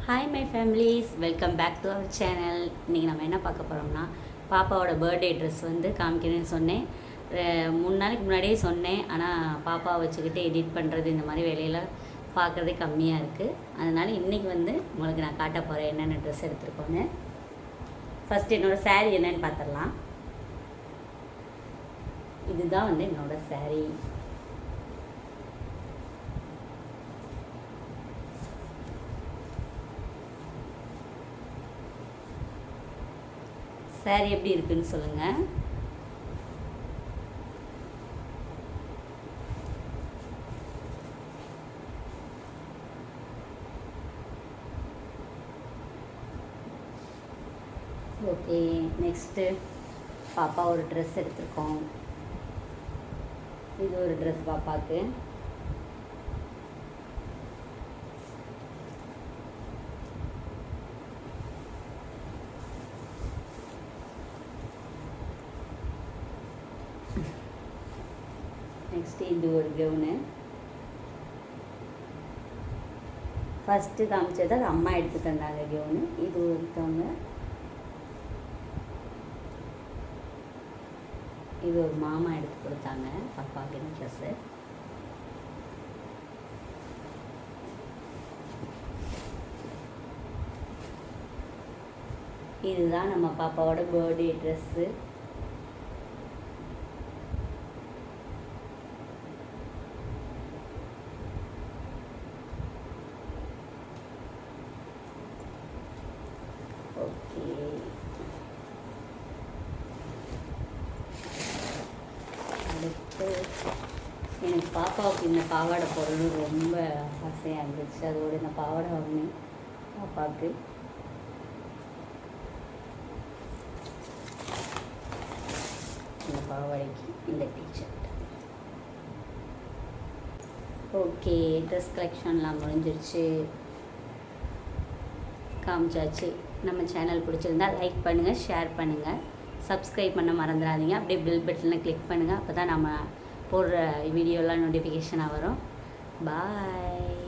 Hi my families, welcome back to our channel. இன்றைக்கி நம்ம என்ன பார்க்க போகிறோம்னா, பாப்பாவோட பர்த்டே ட்ரெஸ் வந்து காமிக்கிறேன்னு சொன்னேன். 3 நாளைக்கு முன்னாடியே சொன்னேன். ஆனால் பாப்பாவை வச்சுக்கிட்டு எடிட் பண்ணுறது இந்த மாதிரி வேலையெல்லாம் பார்க்குறதே கம்மியாக இருக்குது. அதனால் இன்றைக்கி வந்து உங்களுக்கு நான் காட்ட போகிறேன் என்னென்ன ட்ரெஸ் எடுத்துருக்கோன்னு. ஃபஸ்ட்டு என்னோடய saree என்னென்னு பார்த்துடலாம். இதுதான் வந்து என்னோடய saree. saree எப்படி இருக்குன்னு சொல்லுங்கள். ஓகே, நெக்ஸ்ட்டு பாப்பா ஒரு ட்ரெஸ் எடுத்திருக்கோம். இது ஒரு ட்ரெஸ் பாப்பாவுக்கு. நெக்ஸ்ட்டு இது ஒரு கவுனு. ஃபஸ்ட்டு காமிச்சது அது அம்மா எடுத்து தந்தாங்க கவுனு. இது ஒருத்தவங்க, இது ஒரு மாமா எடுத்து கொடுத்தாங்க பாப்பாவுக்கு இந்த ட்ரெஸ்ஸு. இதுதான் நம்ம பாப்பாவோட பர்த்டே ட்ரெஸ்ஸு. ஓகே, அடுத்து எனக்கு பாப்பாவுக்கு இந்த பாவாடை போடணும் ரொம்ப ஆசையாக இருந்துச்சு. அதோட இந்த பாவாடை வாங்கினேன் பாப்பாவுக்கு. இந்த பாவாடைக்கு இந்த டீஷர்ட். ஓகே, ட்ரெஸ் கலெக்ஷன்லாம் முடிஞ்சிருச்சு, காமிச்சாச்சு. நம்ம சேனல் பிடிச்சிருந்தா லைக் பண்ணுங்கள், ஷேர் பண்ணுங்கள், சப்ஸ்கிரைப் பண்ண மறந்துடாதீங்க. அப்படியே பெல் பட்டனை கிளிக் பண்ணுங்கள். அப்போ தான் நம்ம போடுற வீடியோலாம் நோட்டிஃபிகேஷனாக வரும். பாய்.